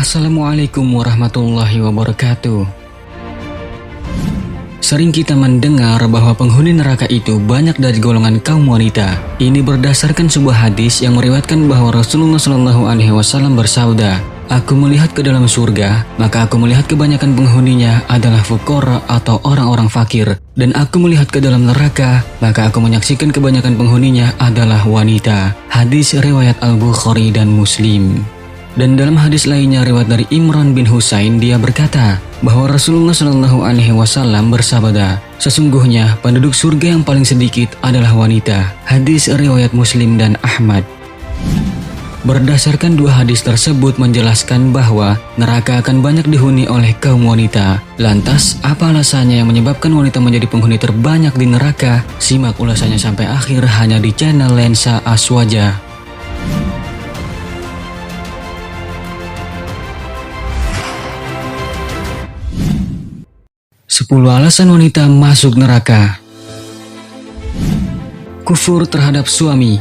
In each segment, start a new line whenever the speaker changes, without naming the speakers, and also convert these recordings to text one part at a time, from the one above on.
Assalamualaikum warahmatullahi wabarakatuh. Sering kita mendengar bahwa penghuni neraka itu banyak dari golongan kaum wanita. Ini berdasarkan sebuah hadis yang meriwayatkan bahwa Rasulullah SAW bersabda, "Aku melihat ke dalam surga, maka aku melihat kebanyakan penghuninya adalah fuqara atau orang-orang fakir. Dan aku melihat ke dalam neraka, maka aku menyaksikan kebanyakan penghuninya adalah wanita." Hadis riwayat Al-Bukhari dan Muslim. Dan dalam hadis lainnya riwayat dari Imran bin Husain, dia berkata bahwa Rasulullah SAW bersabda, "Sesungguhnya penduduk surga yang paling sedikit adalah wanita." Hadis riwayat Muslim dan Ahmad. Berdasarkan dua hadis tersebut menjelaskan bahwa neraka akan banyak dihuni oleh kaum wanita. Lantas, apa alasannya yang menyebabkan wanita menjadi penghuni terbanyak di neraka? Simak ulasannya sampai akhir hanya di channel Lensa Aswaja. 10 alasan wanita masuk neraka. Kufur terhadap suami.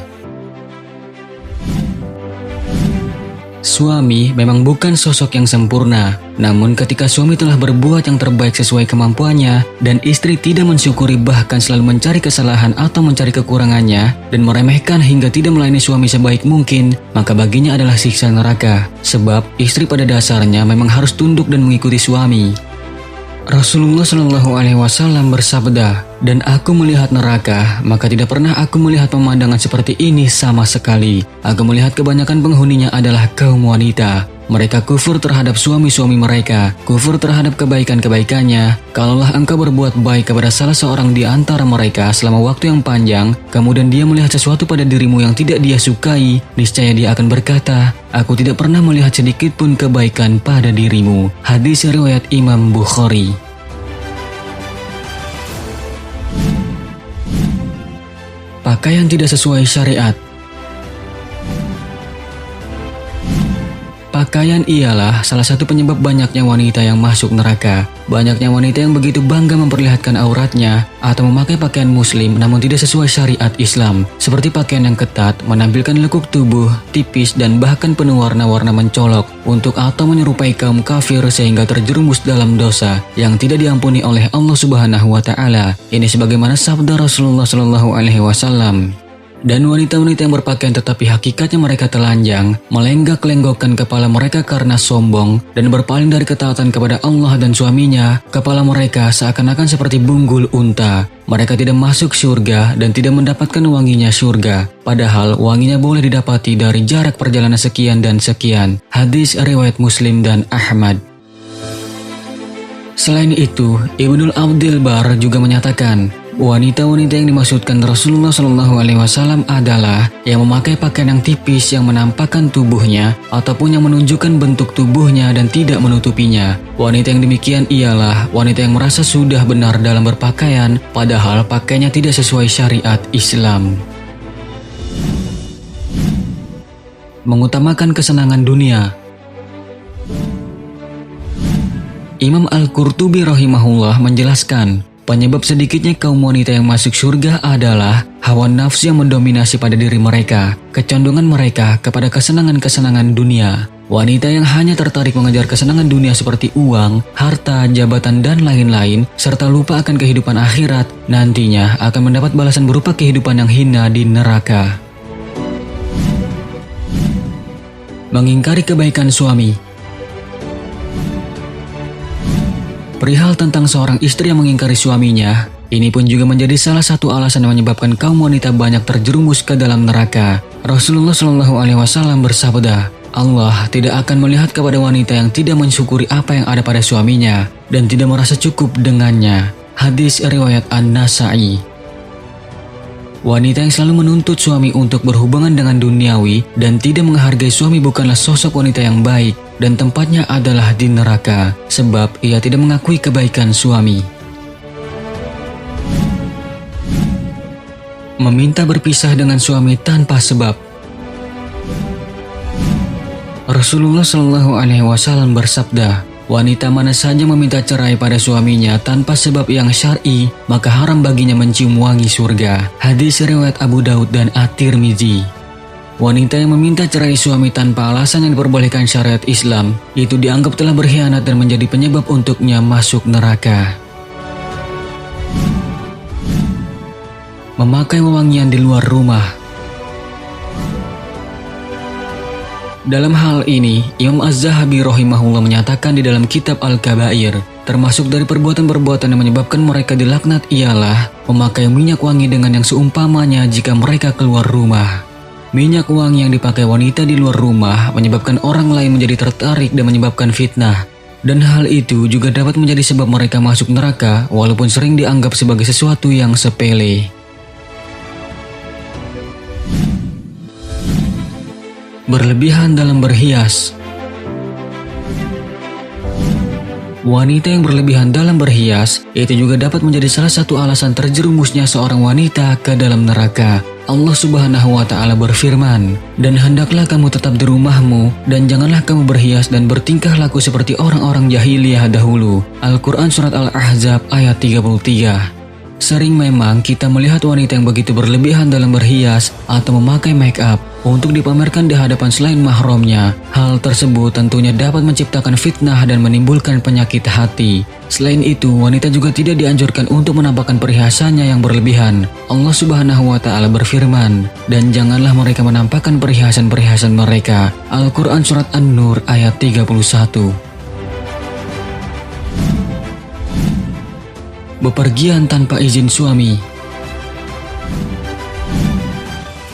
Suami memang bukan sosok yang sempurna, namun ketika suami telah berbuat yang terbaik sesuai kemampuannya dan istri tidak mensyukuri bahkan selalu mencari kesalahan atau mencari kekurangannya dan meremehkan hingga tidak melayani suami sebaik mungkin, maka baginya adalah siksa neraka. Sebab istri pada dasarnya memang harus tunduk dan mengikuti suami. Rasulullah SAW bersabda, "Dan aku melihat neraka, maka tidak pernah aku melihat pemandangan seperti ini sama sekali. Aku melihat kebanyakan penghuninya adalah kaum wanita. Mereka kufur terhadap suami-suami mereka, kufur terhadap kebaikan-kebaikannya. Kalaulah engkau berbuat baik kepada salah seorang di antara mereka selama waktu yang panjang, kemudian dia melihat sesuatu pada dirimu yang tidak dia sukai, niscaya dia akan berkata, 'Aku tidak pernah melihat sedikit pun kebaikan pada dirimu.'" Hadis riwayat Imam Bukhari. Pakaian tidak sesuai syariat. Pakaian ialah salah satu penyebab banyaknya wanita yang masuk neraka. Banyaknya wanita yang begitu bangga memperlihatkan auratnya atau memakai pakaian muslim namun tidak sesuai syariat Islam. Seperti pakaian yang ketat, menampilkan lekuk tubuh, tipis dan bahkan penuh warna-warna mencolok untuk atau menyerupai kaum kafir sehingga terjerumus dalam dosa yang tidak diampuni oleh Allah Subhanahu wa taala. Ini sebagaimana sabda Rasulullah SAW. Dan wanita-wanita yang berpakaian tetapi hakikatnya mereka telanjang, melenggak-lenggokkan kepala mereka karena sombong, dan berpaling dari ketaatan kepada Allah dan suaminya, kepala mereka seakan-akan seperti bunggul unta. Mereka tidak masuk surga dan tidak mendapatkan wanginya surga, padahal wanginya boleh didapati dari jarak perjalanan sekian dan sekian. Hadis riwayat Muslim dan Ahmad. Selain itu, Ibnul Abdil Bar juga menyatakan, wanita-wanita yang dimaksudkan Rasulullah SAW adalah yang memakai pakaian yang tipis yang menampakkan tubuhnya ataupun yang menunjukkan bentuk tubuhnya dan tidak menutupinya. Wanita yang demikian ialah wanita yang merasa sudah benar dalam berpakaian padahal pakaiannya tidak sesuai syariat Islam. Mengutamakan kesenangan dunia. Imam Al-Qurtubi rahimahullah menjelaskan, penyebab sedikitnya kaum wanita yang masuk surga adalah hawa nafsu yang mendominasi pada diri mereka, kecondongan mereka kepada kesenangan-kesenangan dunia. Wanita yang hanya tertarik mengejar kesenangan dunia seperti uang, harta, jabatan, dan lain-lain, serta lupa akan kehidupan akhirat, nantinya akan mendapat balasan berupa kehidupan yang hina di neraka. Mengingkari kebaikan suami. Perihal tentang seorang istri yang mengingkari suaminya, ini pun juga menjadi salah satu alasan yang menyebabkan kaum wanita banyak terjerumus ke dalam neraka. Rasulullah SAW bersabda, Allah tidak akan melihat kepada wanita yang tidak mensyukuri apa yang ada pada suaminya dan tidak merasa cukup dengannya. Hadis riwayat An-Nasa'i. Wanita yang selalu menuntut suami untuk berhubungan dengan duniawi dan tidak menghargai suami bukanlah sosok wanita yang baik dan tempatnya adalah di neraka sebab ia tidak mengakui kebaikan suami. Meminta berpisah dengan suami tanpa sebab. Rasulullah SAW bersabda, wanita mana saja meminta cerai pada suaminya tanpa sebab yang syar'i, maka haram baginya mencium wangi surga. Hadis riwayat Abu Daud dan At-Tirmizi. Wanita yang meminta cerai suami tanpa alasan yang diperbolehkan syariat Islam itu dianggap telah berkhianat dan menjadi penyebab untuknya masuk neraka. Memakai wewangian di luar rumah. Dalam hal ini, Imam Az-Zahabi rahimahullah menyatakan di dalam kitab Al-Kabair, termasuk dari perbuatan-perbuatan yang menyebabkan mereka dilaknat ialah memakai minyak wangi dengan yang seumpamanya jika mereka keluar rumah. Minyak wangi yang dipakai wanita di luar rumah menyebabkan orang lain menjadi tertarik dan menyebabkan fitnah. Dan hal itu juga dapat menjadi sebab mereka masuk neraka walaupun sering dianggap sebagai sesuatu yang sepele. Berlebihan dalam berhias. Wanita yang berlebihan dalam berhias itu juga dapat menjadi salah satu alasan terjerumusnya seorang wanita ke dalam neraka. Allah Subhanahu wa Ta'ala berfirman, "Dan hendaklah kamu tetap di rumahmu, dan janganlah kamu berhias dan bertingkah laku seperti orang-orang jahiliyah dahulu." Al-Quran Surat Al-Ahzab ayat 33. Sering memang kita melihat wanita yang begitu berlebihan dalam berhias atau memakai make up untuk dipamerkan di hadapan selain mahramnya. Hal tersebut tentunya dapat menciptakan fitnah dan menimbulkan penyakit hati. Selain itu, wanita juga tidak dianjurkan untuk menampakkan perhiasannya yang berlebihan. Allah Subhanahu wa Ta'ala berfirman, "Dan janganlah mereka menampakkan perhiasan-perhiasan mereka." Al-Quran Surat An-Nur ayat 31. Bepergian tanpa izin suami.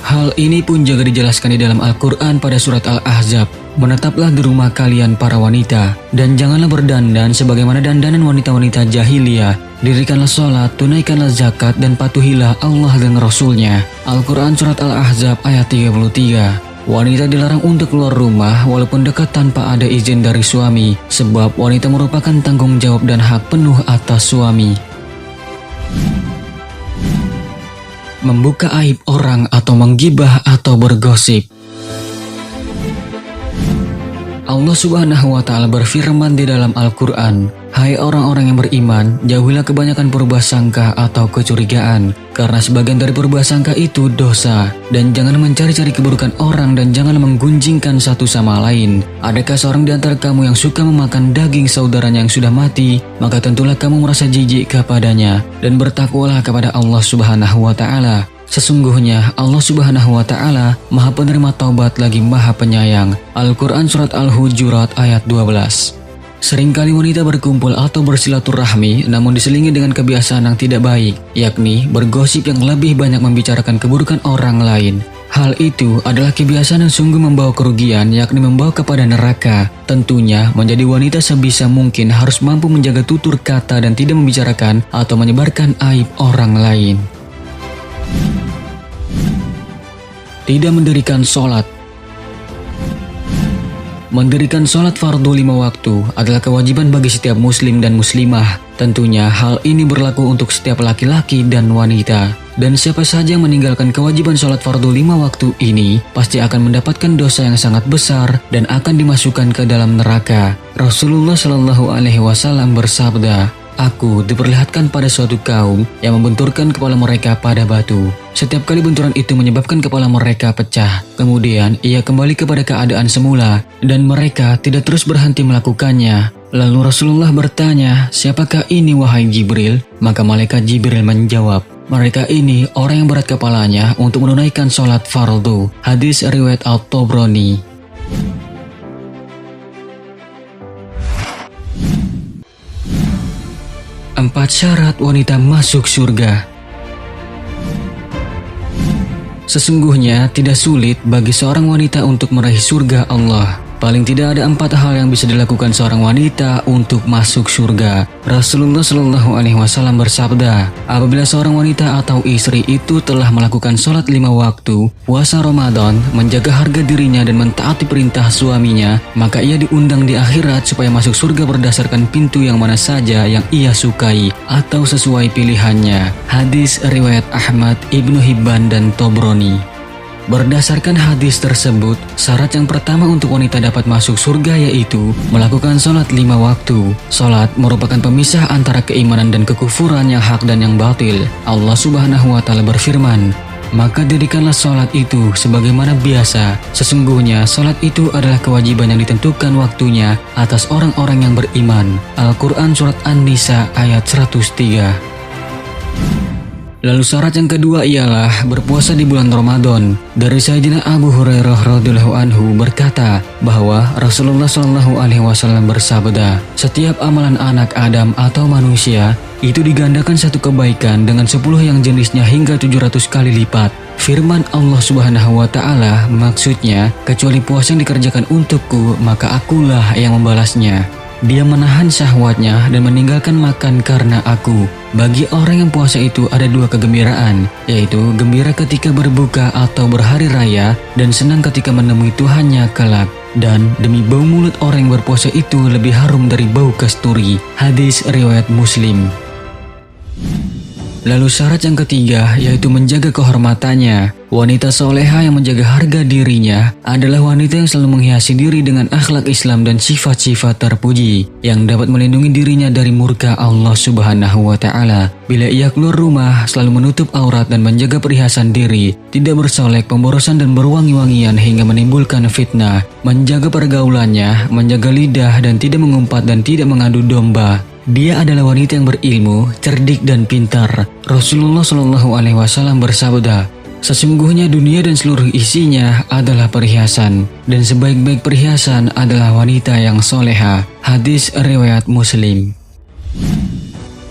Hal ini pun juga dijelaskan di dalam Al-Quran pada surat Al-Ahzab. "Menetaplah di rumah kalian para wanita, dan janganlah berdandan sebagaimana dandanan wanita-wanita jahiliyah. Dirikanlah sholat, tunaikanlah zakat, dan patuhilah Allah dan Rasul-Nya." Al-Quran Surat Al-Ahzab ayat 33. Wanita dilarang untuk keluar rumah walaupun dekat tanpa ada izin dari suami, sebab wanita merupakan tanggung jawab dan hak penuh atas suami. Membuka aib orang atau menggibah atau bergosip. Allah Subhanahu wa Ta'ala berfirman di dalam Al-Quran, "Hai orang-orang yang beriman, jauhilah kebanyakan purbasangka atau kecurigaan, karena sebagian dari purbasangka itu dosa, dan jangan mencari-cari keburukan orang dan jangan menggunjingkan satu sama lain. Adakah seorang di antara kamu yang suka memakan daging saudaranya yang sudah mati? Maka tentulah kamu merasa jijik kepadanya, dan bertakwalah kepada Allah Subhanahu wa Ta'ala. Sesungguhnya Allah Subhanahu wa Ta'ala Maha penerima taubat lagi Maha penyayang." Al-Quran Surat Al-Hujurat ayat 12. Seringkali wanita berkumpul atau bersilaturahmi namun diselingi dengan kebiasaan yang tidak baik, yakni bergosip yang lebih banyak membicarakan keburukan orang lain. Hal itu adalah kebiasaan yang sungguh membawa kerugian, yakni membawa kepada neraka. Tentunya menjadi wanita sebisa mungkin harus mampu menjaga tutur kata dan tidak membicarakan atau menyebarkan aib orang lain. Tidak mendirikan sholat. Mendirikan sholat fardu 5 waktu adalah kewajiban bagi setiap muslim dan muslimah. Tentunya hal ini berlaku untuk setiap laki-laki dan wanita. Dan siapa saja yang meninggalkan kewajiban sholat fardu 5 waktu ini pasti akan mendapatkan dosa yang sangat besar dan akan dimasukkan ke dalam neraka. Rasulullah Shallallahu Alaihi Wasallam bersabda, "Aku diperlihatkan pada suatu kaum yang membenturkan kepala mereka pada batu. Setiap kali benturan itu menyebabkan kepala mereka pecah. Kemudian ia kembali kepada keadaan semula dan mereka tidak terus berhenti melakukannya." Lalu Rasulullah bertanya, "Siapakah ini wahai Jibril?" Maka malaikat Jibril menjawab, "Mereka ini orang yang berat kepalanya untuk menunaikan sholat fardu." Hadis riwayat At-Tabrani. Empat syarat wanita masuk surga. Sesungguhnya tidak sulit bagi seorang wanita untuk meraih surga Allah. Paling tidak ada 4 hal yang bisa dilakukan seorang wanita untuk masuk surga. Rasulullah Shallallahu Alaihi Wasallam bersabda, "Apabila seorang wanita atau istri itu telah melakukan sholat 5 waktu, puasa Ramadan, menjaga harga dirinya dan mentaati perintah suaminya, maka ia diundang di akhirat supaya masuk surga berdasarkan pintu yang mana saja yang ia sukai atau sesuai pilihannya." Hadis riwayat Ahmad, Ibnu Hibban, dan Tabrani. Berdasarkan hadis tersebut, syarat yang pertama untuk wanita dapat masuk surga yaitu melakukan sholat 5 waktu. Sholat merupakan pemisah antara keimanan dan kekufuran, yang hak dan yang batil. Allah Subhanahu wa Ta'ala berfirman, maka dirikanlah sholat itu sebagaimana biasa. Sesungguhnya sholat itu adalah kewajiban yang ditentukan waktunya atas orang-orang yang beriman. Al-Quran Surat An-Nisa ayat 103. Lalu syarat yang kedua ialah berpuasa di bulan Ramadan. Dari Sayyidina Abu Hurairah radhiyallahu anhu berkata bahwa Rasulullah shallallahu alaihi wasallam bersabda, setiap amalan anak Adam atau manusia itu digandakan satu kebaikan dengan 10 yang jenisnya hingga 700 kali lipat. Firman Allah Subhanahu wa taala maksudnya, kecuali puasa yang dikerjakan untukku, maka akulah yang membalasnya. Dia menahan syahwatnya dan meninggalkan makan karena aku. Bagi orang yang puasa itu ada 2 kegembiraan, yaitu gembira ketika berbuka atau berhari raya dan senang ketika menemui Tuhannya kelak. Dan demi bau mulut orang yang berpuasa itu lebih harum dari bau kasturi. Hadis riwayat Muslim. Lalu syarat yang ketiga yaitu menjaga kehormatannya. Wanita soleha yang menjaga harga dirinya adalah wanita yang selalu menghiasi diri dengan akhlak Islam dan sifat-sifat terpuji yang dapat melindungi dirinya dari murka Allah Subhanahu wa taala. Bila ia keluar rumah selalu menutup aurat dan menjaga perhiasan diri, tidak bersolek, pemborosan dan berwangi-wangian hingga menimbulkan fitnah, menjaga pergaulannya, menjaga lidah dan tidak mengumpat dan tidak mengadu domba. Dia adalah wanita yang berilmu, cerdik dan pintar. Rasulullah Shallallahu Alaihi Wasallam bersabda, sesungguhnya dunia dan seluruh isinya adalah perhiasan, dan sebaik-baik perhiasan adalah wanita yang soleha. Hadis riwayat Muslim.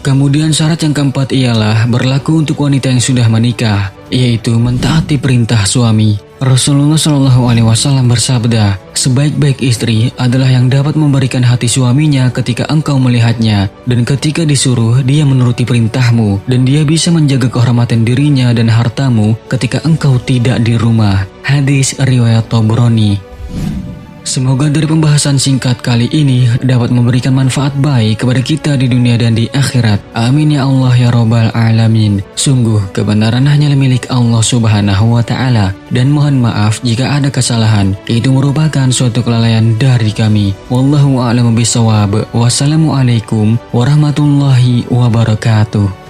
Kemudian syarat yang keempat ialah berlaku untuk wanita yang sudah menikah, yaitu mentaati perintah suami. Rasulullah Shallallahu Alaihi Wasallam bersabda, sebaik-baik istri adalah yang dapat memberikan hati suaminya ketika engkau melihatnya, dan ketika disuruh dia menuruti perintahmu, dan dia bisa menjaga kehormatan dirinya dan hartamu ketika engkau tidak di rumah. Hadis riwayat Tabrani. Semoga dari pembahasan singkat kali ini dapat memberikan manfaat baik kepada kita di dunia dan di akhirat. Amin ya Allah ya Rabbal Alamin. Sungguh kebenaran hanyalah milik Allah Subhanahu wa ta'ala. Dan mohon maaf jika ada kesalahan. Itu merupakan suatu kelalaian dari kami. Wallahu a'lamu bishawab. Wassalamualaikum warahmatullahi wabarakatuh.